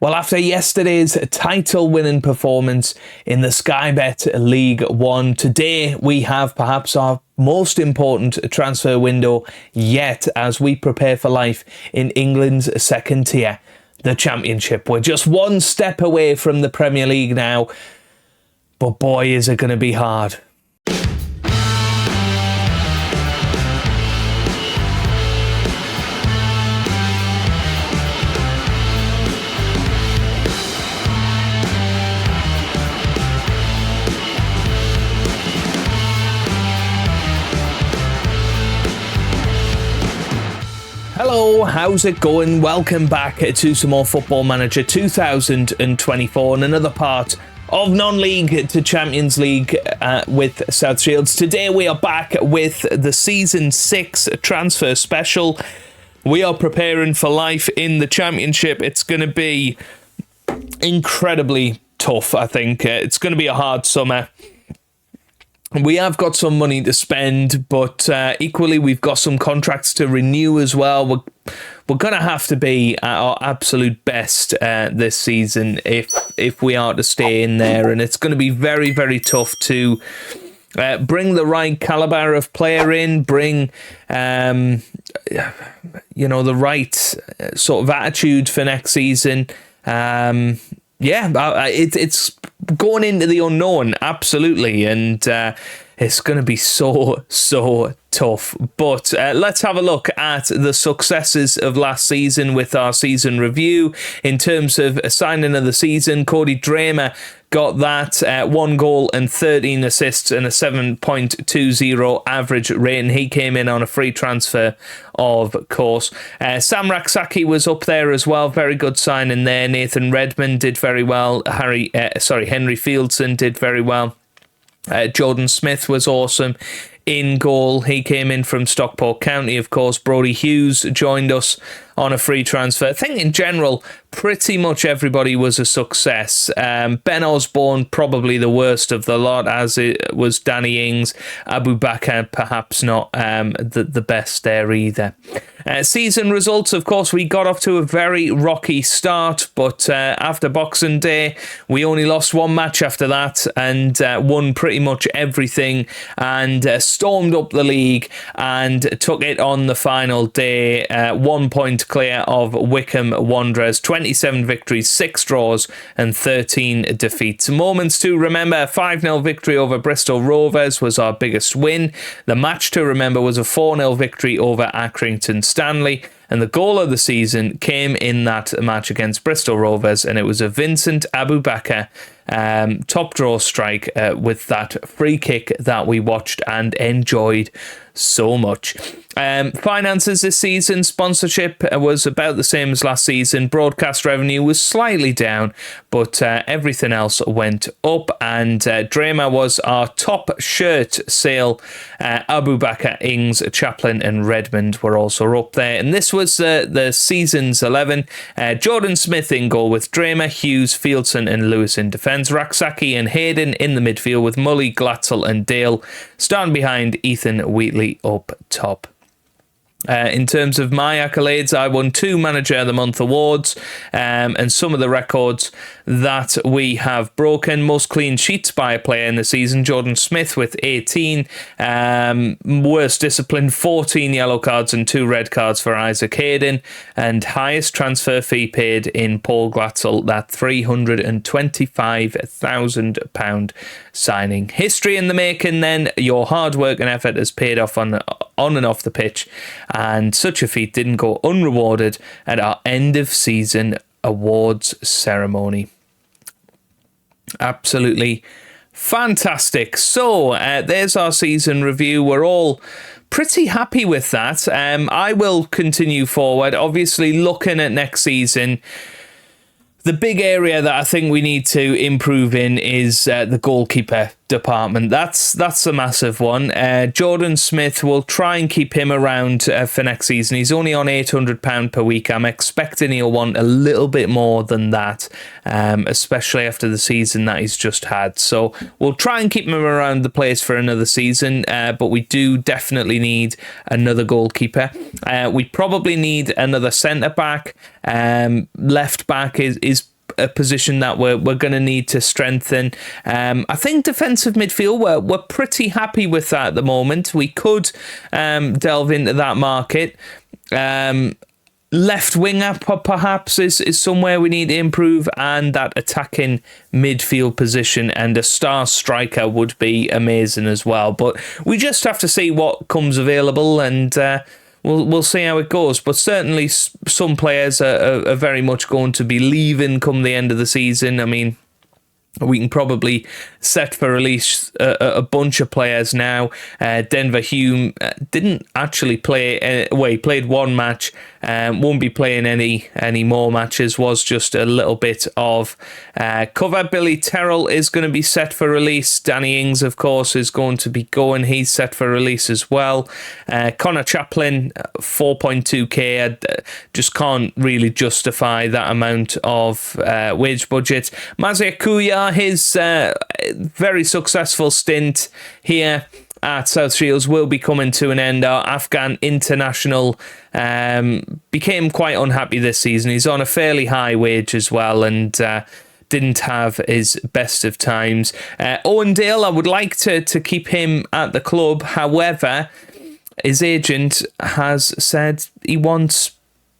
Well, after yesterday's title-winning performance in the Sky Bet League One, today we have perhaps our most important transfer window yet as we prepare for life in England's second tier, the Championship. We're just one step away from the Premier League now, but boy, is it going to be hard. Hello, how's it going? Welcome back to some more Football Manager 2024 and another part of non-league to Champions League with South Shields. Today we are back with the Season 6 transfer special. We are preparing for life in the Championship. It's going to be incredibly tough, I think. It's going to be a hard summer. We have got some money to spend, but equally we've got some contracts to renew as well. We're going to have to be at our absolute best this season if we are to stay in there. And it's going to be very, very tough to bring the right caliber of player in, bring the right sort of attitude for next season. It's going into the unknown, absolutely, and it's going to be so tough. But let's have a look at the successes of last season with our season review. In terms of signing of the season, Cody Dramer got that 1 goal and 13 assists and a 7.20 average rating. He came in on a free transfer, of course. Sam Raksaki was up there as well. Very good signing there. Nathan Redmond did very well. Henry Fieldson did very well. Jordan Smith was awesome in goal. He came in from Stockport County, of course. Brodie Hughes joined us on a free transfer. I think in general, pretty much everybody was a success. Ben Osborne, probably the worst of the lot, as it was Danny Ings. Abu Bakr, perhaps not the best there either. Season results, of course, we got off to a very rocky start, but after Boxing Day, we only lost one match after that and won pretty much everything and stormed up the league and took it on the final day. 1 point clear of Wycombe Wanderers, 27 victories, 6 draws and 13 defeats. Moments to remember: 5-0 victory over Bristol Rovers was our biggest win. The match to remember was a 4-0 victory over Accrington Stanley. And the goal of the season came in that match against Bristol Rovers, and it was a Vincent Abu Bakr top draw strike with that free kick that we watched and enjoyed so much. Finances this season, sponsorship was about the same as last season. Broadcast revenue was slightly down, but everything else went up, and Dramer was our top shirt sale. Abu Bakr, Ings, Chaplin and Redmond were also up there, and this was the season's 11. Jordan Smith in goal with Dramer, Hughes, Fieldson and Lewis in defence. Raksaki and Hayden in the midfield with Mully, Glatzel and Dale. Starting behind Ethan Wheatley up top. In terms of my accolades, I won 2 Manager of the Month awards, and some of the records that we have broken. Most clean sheets by a player in the season, Jordan Smith with 18. Worst discipline, 14 yellow cards and 2 red cards for Isaac Hayden. And highest transfer fee paid in Paul Glatzel, that £325,000 signing. History in the making then. Your hard work and effort has paid off on and off the pitch, and such a feat didn't go unrewarded at our end of season awards ceremony. Absolutely fantastic. So there's our season review. We're all pretty happy with that. I will continue forward, obviously looking at next season. The big area that I think we need to improve in is the goalkeeper department. That's a massive one. Jordan Smith, will try and keep him around for next season. He's only on £800 per week. I'm expecting he'll want a little bit more than that, especially after the season that he's just had. So we'll try and keep him around the place for another season, but we do definitely need another goalkeeper. We probably need another centre-back. Left back is a position that we're going to need to strengthen. I think defensive midfield, we're pretty happy with that at the moment. We could delve into that market. Left winger perhaps is somewhere we need to improve, and that attacking midfield position and a star striker would be amazing as well. But we just have to see what comes available, and we'll see how it goes. But certainly some players are very much going to be leaving come the end of the season. I mean, we can probably set for release a bunch of players now. Denver Hume didn't actually play. He played one match. Won't be playing any more matches. Was just a little bit of cover. Billy Terrell is going to be set for release. Danny Ings, of course, is going to be going. He's set for release as well. Connor Chaplin, 4.2k. I just can't really justify that amount of wage budget. Mazia Kuya, his very successful stint here at South Shields will be coming to an end. Our Afghan international became quite unhappy this season. He's on a fairly high wage as well, and didn't have his best of times. Owen Dale, I would like to keep him at the club. However, his agent has said he wants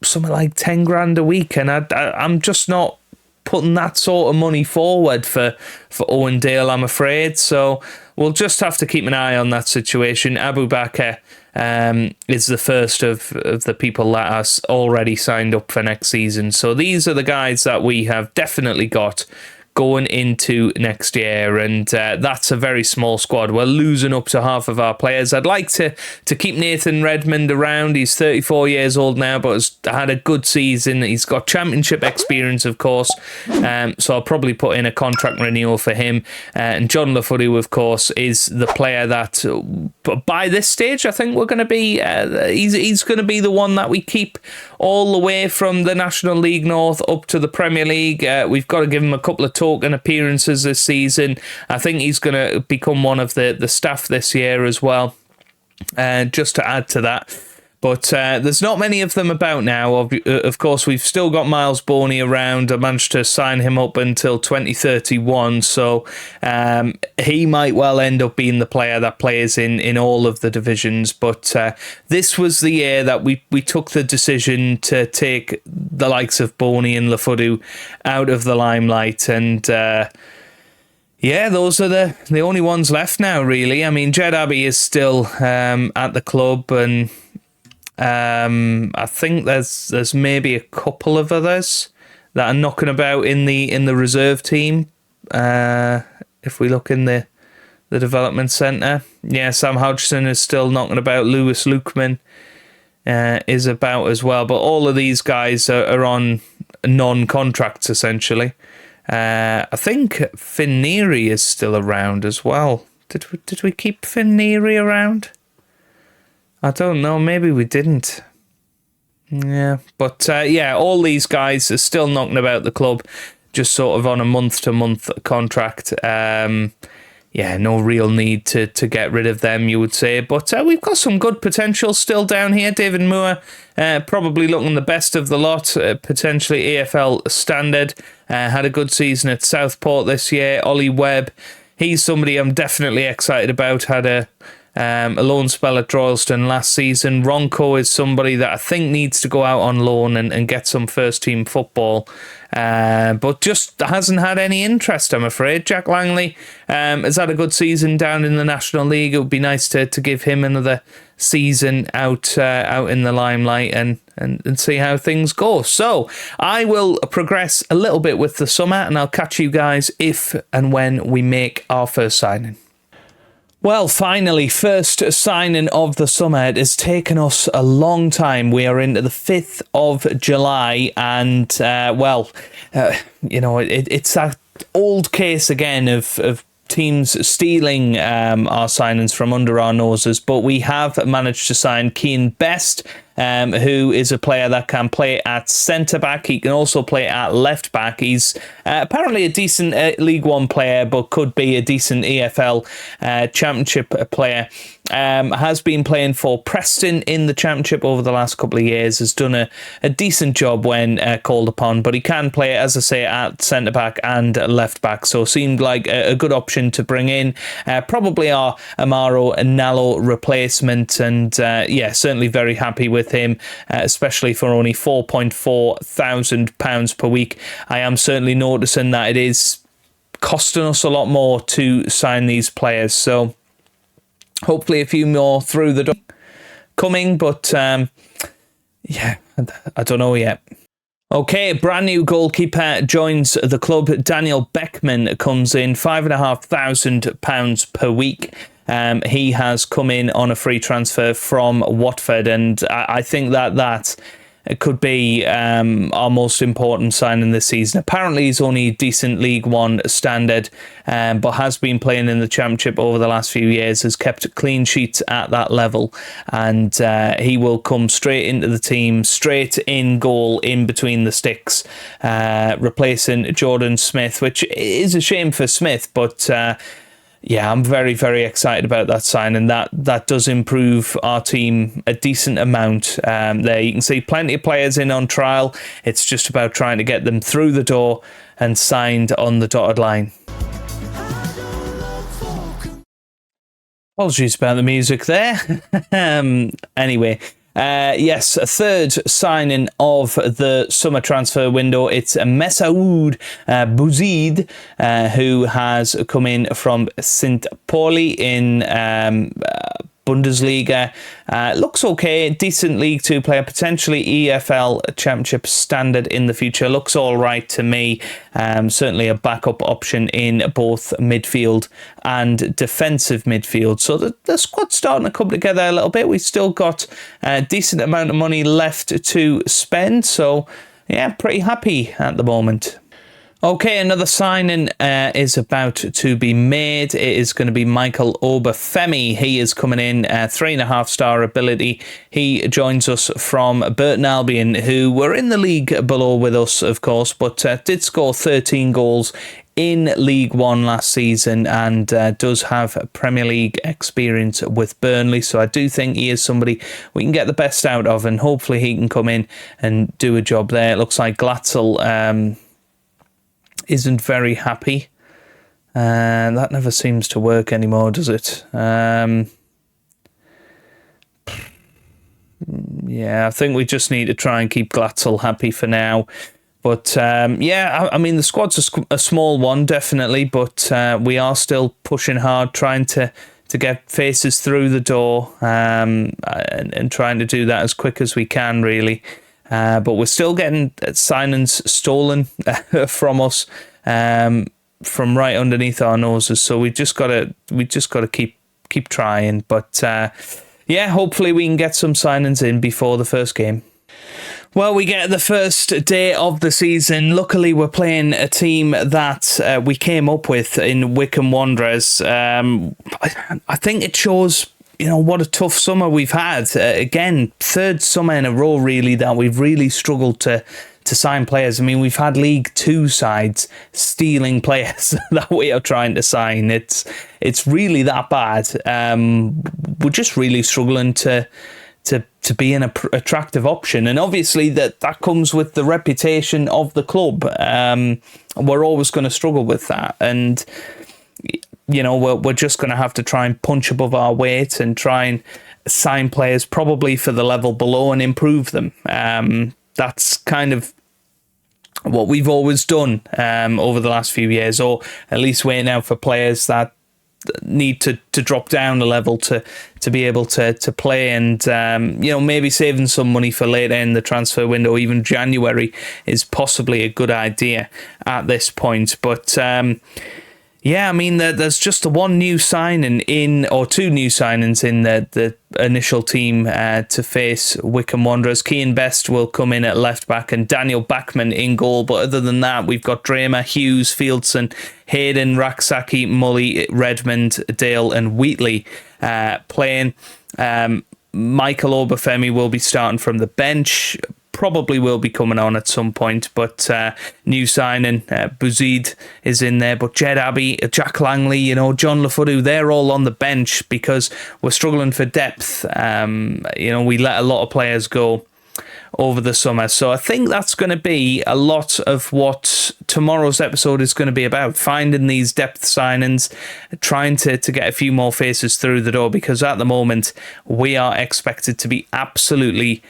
something like 10 grand a week, and I'm just not putting that sort of money forward for Owen Dale, I'm afraid. So we'll just have to keep an eye on that situation. Abu Bakr is the first of the people that are already signed up for next season. So these are the guys that we have definitely got going into next year, and that's a very small squad. We're losing up to half of our players. I'd like to keep Nathan Redmond around. He's 34 years old now, but has had a good season. He's got championship experience, of course, so I'll probably put in a contract renewal for him. And John Lafudu, of course, is the player that by this stage I think we're going to be he's going to be the one that we keep all the way from the National League North up to the Premier League. We've got to give him a couple of token appearances this season. I think he's going to become one of the staff this year as well, just to add to that. But there's not many of them about now. Of course, we've still got Miles Boney around. I managed to sign him up until 2031, so he might well end up being the player that plays in all of the divisions. But this was the year that we took the decision to take the likes of Boney and Lafudu out of the limelight, and yeah, those are the only ones left now, really. I mean, Jed Abbey is still at the club, and I think there's maybe a couple of others that are knocking about in the reserve team. If we look in the development centre, yeah, Sam Hodgson is still knocking about. Lewis Lukeman is about as well. But all of these guys are on non-contracts essentially. I think Finn Neary is still around as well. Did we keep Finn Neary around? I don't know, maybe we didn't. Yeah, but yeah, all these guys are still knocking about the club, just sort of on a month-to-month contract. Yeah, no real need to get rid of them, you would say. But we've got some good potential still down here. David Moore, probably looking the best of the lot, potentially AFL standard. Had a good season at Southport this year. Ollie Webb, he's somebody I'm definitely excited about. Had a loan spell at Droylston last season. Ronco is somebody that I think needs to go out on loan and get some first team football, but just hasn't had any interest, I'm afraid. Jack Langley has had a good season down in the National League. It would be nice to give him another season out in the limelight and see how things go. So I will progress a little bit with the summer, and I'll catch you guys if and when we make our first signing. Well, finally, first signing of the summer. It has taken us a long time. We are into the 5th of July, and, you know, it's that old case again of teams stealing our signings from under our noses, but we have managed to sign Keane Best, who is a player that can play at centre-back. He can also play at left-back. He's apparently a decent League One player, but could be a decent EFL Championship player. Has been playing for Preston in the Championship over the last couple of years, has done a decent job when called upon, but he can play, as I say, at centre-back and left-back, so seemed like a good option to bring in. Probably our Amaro Nallo replacement, and certainly very happy with him, especially for only £4,400 per week. I am certainly noticing that it is costing us a lot more to sign these players, so hopefully a few more through the door coming, but I don't know yet. Okay, brand new goalkeeper joins the club. Daniel Beckman comes in, £5,500 per week. He has come in on a free transfer from Watford, and I think that could be our most important signing this season. Apparently he's only decent League One standard, but has been playing in the Championship over the last few years, has kept clean sheets at that level, and he will come straight into the team, straight in goal, in between the sticks, replacing Jordan Smith, which is a shame for Smith, but I'm very, very excited about that signing. That does improve our team a decent amount. There you can see plenty of players in on trial. It's just about trying to get them through the door and signed on the dotted line. Apologies about the music there. Anyway. Yes, a third signing of the summer transfer window. It's Messaoud Bouzid, who has come in from St. Pauli in Bundesliga. Looks okay, decent League Two player, potentially EFL Championship standard in the future. Looks all right to me. Certainly a backup option in both midfield and defensive midfield. So the squad's starting to come together a little bit. We've still got a decent amount of money left to spend. So yeah, pretty happy at the moment. Okay, another signing is about to be made. It is going to be Michael Obafemi. He is coming in, 3.5-star ability. He joins us from Burton Albion, who were in the league below with us, of course, but did score 13 goals in League One last season, and does have Premier League experience with Burnley. So I do think he is somebody we can get the best out of, and hopefully he can come in and do a job there. It looks like Glatzel isn't very happy. That never seems to work anymore, does it? I think we just need to try and keep Glatzel happy for now. But I mean, the squad's a small one, definitely, but we are still pushing hard, trying to get faces through the door, and trying to do that as quick as we can, really. But we're still getting signings stolen from us, from right underneath our noses. So we just gotta keep trying. But hopefully we can get some signings in before the first game. Well, we get the first day of the season. Luckily, we're playing a team that we came up with in Wycombe Wanderers. I think it shows, what a tough summer we've had. Again, third summer in a row, really, that we've really struggled to sign players. I mean, we've had League Two sides stealing players that we are trying to sign. It's really that bad. We're just really struggling to be an attractive option, and obviously that comes with the reputation of the club. We're always going to struggle with that, and we're just going to have to try and punch above our weight and try and sign players probably for the level below and improve them. That's kind of what we've always done over the last few years, or at least waiting out for players that need to drop down a level to be able to play, and maybe saving some money for later in the transfer window. Even January is possibly a good idea at this point, but Yeah, I mean, there's just the one new signing in, or two new signings in the initial team to face Wycombe Wanderers. Keane Best will come in at left back and Daniel Bachman in goal. But other than that, we've got Dramer, Hughes, Fieldson, Hayden, Raksaki, Mully, Redmond, Dale and Wheatley playing. Michael Obafemi will be starting from the bench. Probably will be coming on at some point, but new signing, Bouzid is in there, but Jed Abbey, Jack Langley, John Lafudu, they're all on the bench because we're struggling for depth. We let a lot of players go over the summer, so I think that's going to be a lot of what tomorrow's episode is going to be about, finding these depth signings, trying to get a few more faces through the door, because at the moment we are expected to be absolutely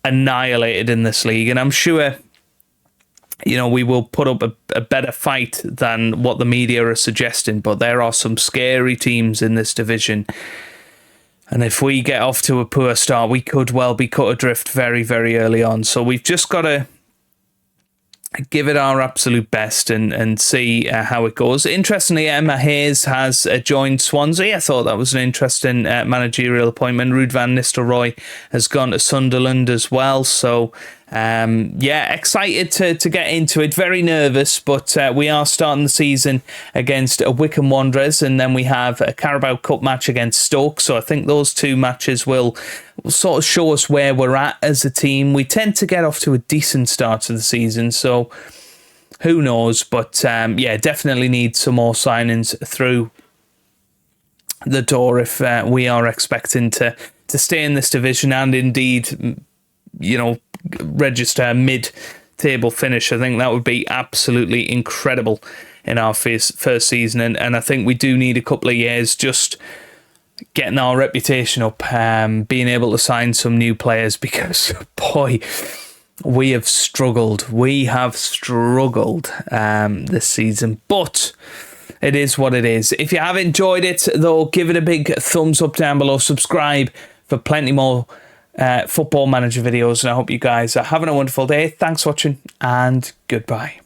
annihilated in this league, and I'm sure we will put up a better fight than what the media are suggesting, but there are some scary teams in this division, and if we get off to a poor start, we could well be cut adrift very, very early on. So we've just got to give it our absolute best and see how it goes. Interestingly, Emma Hayes has joined Swansea. I thought that was an interesting managerial appointment. Ruud van Nistelrooy has gone to Sunderland as well. So, excited to get into it. Very nervous, but we are starting the season against Wycombe Wanderers, and then we have a Carabao Cup match against Stoke. So I think those two matches will sort of show us where we're at as a team. We tend to get off to a decent start to the season, so who knows? But definitely need some more signings through the door if we are expecting to stay in this division and indeed, register a mid-table finish. I think that would be absolutely incredible in our first season, and I think we do need a couple of years just getting our reputation up, being able to sign some new players, because boy, we have struggled this season, but it is what it is. If you have enjoyed it though, give it a big thumbs up down below, subscribe for plenty more Football Manager videos, and I hope you guys are having a wonderful day. Thanks for watching, and goodbye.